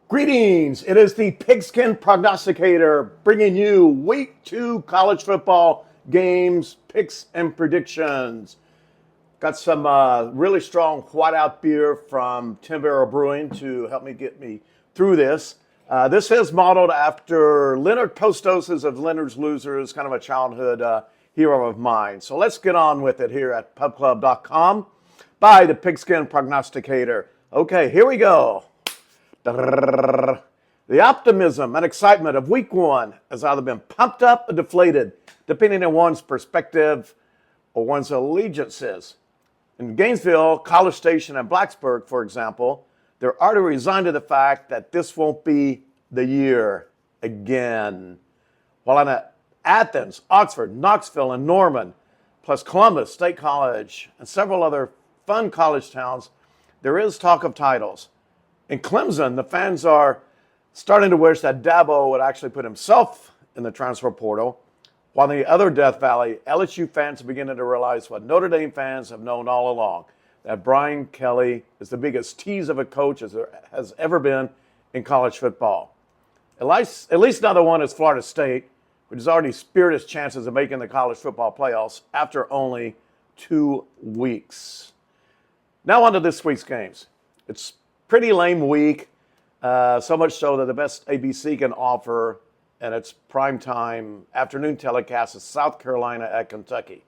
Greetings. It is the Pigskin Prognosticator bringing you Week 2 college football games, picks, and predictions. Got some really strong whiteout beer from Tim Barrel Brewing to help me get me through this. This is modeled after Leonard Postoses of Leonard's Losers, kind of a childhood hero of mine. So let's get on with it here at PubClub.com by the Pigskin Prognosticator. Okay, here we go. The optimism and excitement of week 1 has either been pumped up or deflated, depending on one's perspective or one's allegiances. In Gainesville, College Station, and Blacksburg, for example, they're already resigned to the fact that this won't be the year again. While in Athens, Oxford, Knoxville, and Norman, plus Columbus State College, and several other fun college towns, there is talk of titles. In Clemson, the fans are starting to wish that Dabo would actually put himself in the transfer portal, while in the other Death Valley, LSU fans are beginning to realize what Notre Dame fans have known all along, that Brian Kelly is the biggest tease of a coach as there has ever been in college football. At least another one is Florida State, which has already speared its chances of making the college football playoffs after only 2 weeks. Now on to this week's games. It's pretty lame week, so much so that the best ABC can offer, and its primetime afternoon telecast is South Carolina at Kentucky.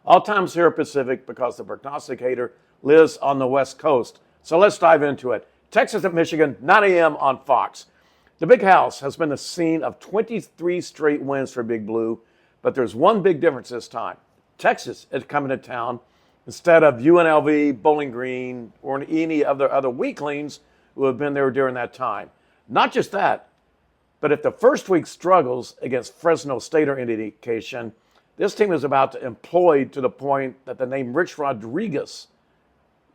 All times here Pacific because the prognosticator lives on the West Coast. So let's dive into it. Texas at Michigan, 9 a.m. on Fox. The Big House has been the scene of 23 straight wins for Big Blue, but there's one big difference this time. Texas is coming to town instead of UNLV, Bowling Green, or any of the other weaklings who have been there during that time. Not just that, but if the first week struggles against Fresno State are any indication, this team is about to employ to the point that the name Rich Rodriguez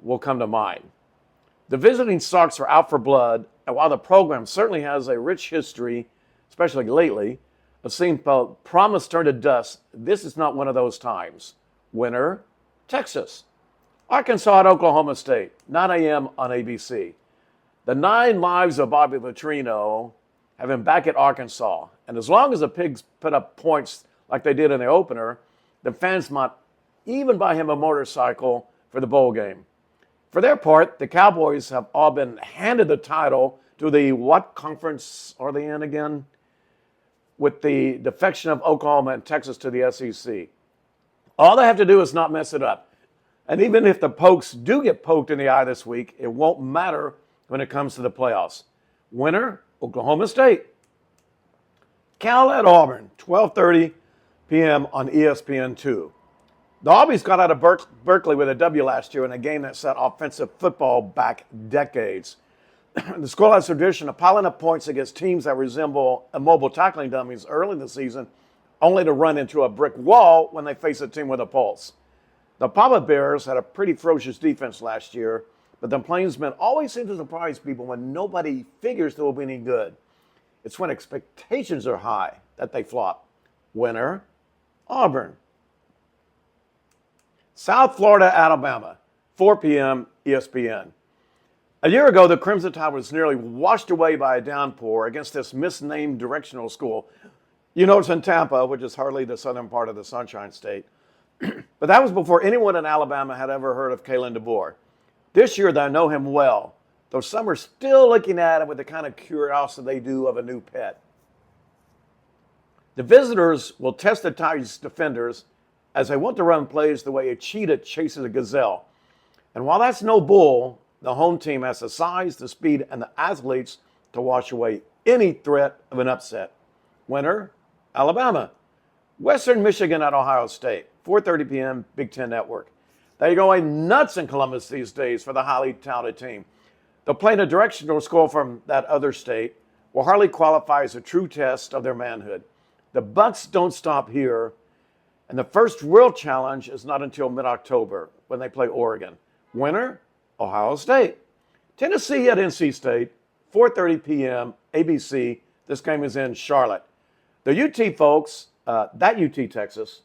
will come to mind. The visiting Sox are out for blood, and while the program certainly has a rich history, especially lately, of seeing promise turn to dust, this is not one of those times. Winner, Texas. Arkansas at Oklahoma State, 9 a.m. on ABC. The 9 lives of Bobby Petrino have him back at Arkansas, and as long as the Pigs put up points like they did in the opener, the fans might even buy him a motorcycle for the bowl game. For their part, the Cowboys have all been handed the title to the what conference are they in again? With the defection of Oklahoma and Texas to the SEC. All they have to do is not mess it up. And even if the Pokes do get poked in the eye this week, it won't matter when it comes to the playoffs. Winner, Oklahoma State. Cal at Auburn, 12:30 p.m. on ESPN2. The Aubies got out of Berkeley with a W last year in a game that set offensive football back decades. The school has a tradition of piling up points against teams that resemble immobile tackling dummies early in the season, only to run into a brick wall when they face a team with a pulse. The Papa Bears had a pretty ferocious defense last year, but the Plainsmen always seem to surprise people when nobody figures they will be any good. It's when expectations are high that they flop. Winner, Auburn. South Florida, Alabama, 4 p.m. ESPN. A year ago, the Crimson Tide was nearly washed away by a downpour against this misnamed directional school. You know it's in Tampa, which is hardly the southern part of the Sunshine State. But that was before anyone in Alabama had ever heard of Kalen DeBoer. This year, they know him well, though some are still looking at him with the kind of curiosity they do of a new pet. The visitors will test the Tide's defenders as they want to run plays the way a cheetah chases a gazelle. And while that's no bull, the home team has the size, the speed, and the athletes to wash away any threat of an upset. Winner, Alabama. Western Michigan at Ohio State, 4:30 p.m. Big Ten Network. They're going nuts in Columbus these days for the highly touted team. Though playing a directional school from that other state will hardly qualify as a true test of their manhood. The Bucks don't stop here, and the first real challenge is not until mid-October when they play Oregon. Winner, Ohio State. Tennessee at NC State, 4:30 p.m. ABC. This game is in Charlotte. The UT folks, that UT Texas,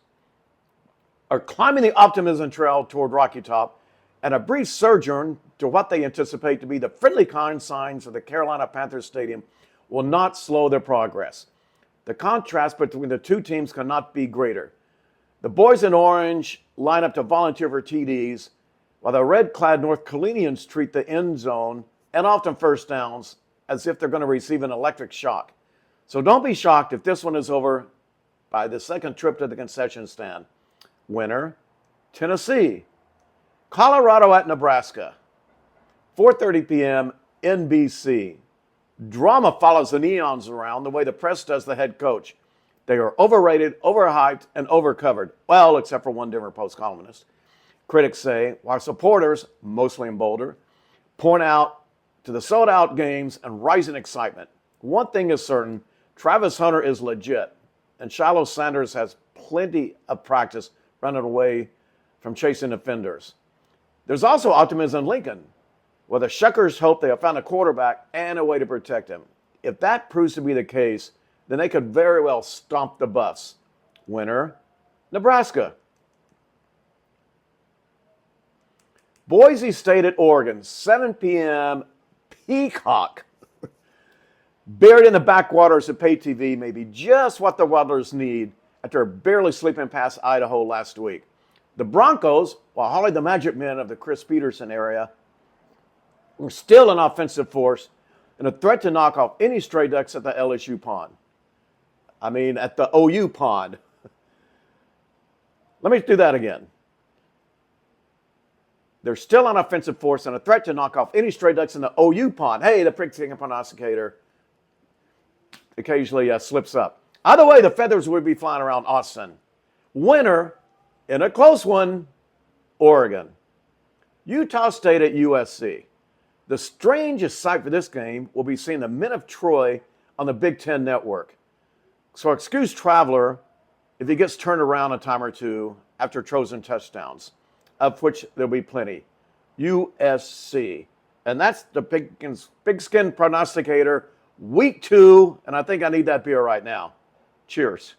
are climbing the optimism trail toward Rocky Top and a brief sojourn to what they anticipate to be the friendly confines of the Carolina Panthers Stadium will not slow their progress. The contrast between the two teams cannot be greater. The boys in orange line up to volunteer for TDs, while the red-clad North Carolinians treat the end zone and often first downs as if they're going to receive an electric shock. So don't be shocked if this one is over by the second trip to the concession stand. Winner, Tennessee. Colorado at Nebraska. 4:30 p.m. NBC. Drama follows the Neons around the way the press does the head coach. They are overrated, overhyped, and overcovered. Well, except for one Denver Post columnist. Critics say, while supporters, mostly in Boulder, point out to the sold-out games and rising excitement. One thing is certain, Travis Hunter is legit, and Shiloh Sanders has plenty of practice running away from chasing offenders. There's also optimism in Lincoln, where the Shuckers hope they have found a quarterback and a way to protect him. If that proves to be the case, then they could very well stomp the Buffs. Winner, Nebraska. Boise State at Oregon, 7 p.m. Peacock. Buried in the backwaters of pay TV may be just what the Wilders need after barely sleeping past Idaho last week. The Broncos, while hardly the magic men of the Chris Peterson area, were still an offensive force and a threat to knock off any stray ducks at the LSU pond. At the OU pond. Let me do that again. They're still an offensive force and a threat to knock off any stray ducks in the OU pond. Hey, the Pigskin Prognosticator occasionally slips up. Either way, the feathers would be flying around Austin. Winner, in a close one, Oregon. Utah State at USC. The strangest sight for this game will be seeing the men of Troy on the Big Ten Network. So excuse Traveler if he gets turned around a time or two after Trojan touchdowns, of which there'll be plenty. USC. And that's the Pigskin Prognosticator, week 2, and I think I need that beer right now. Cheers.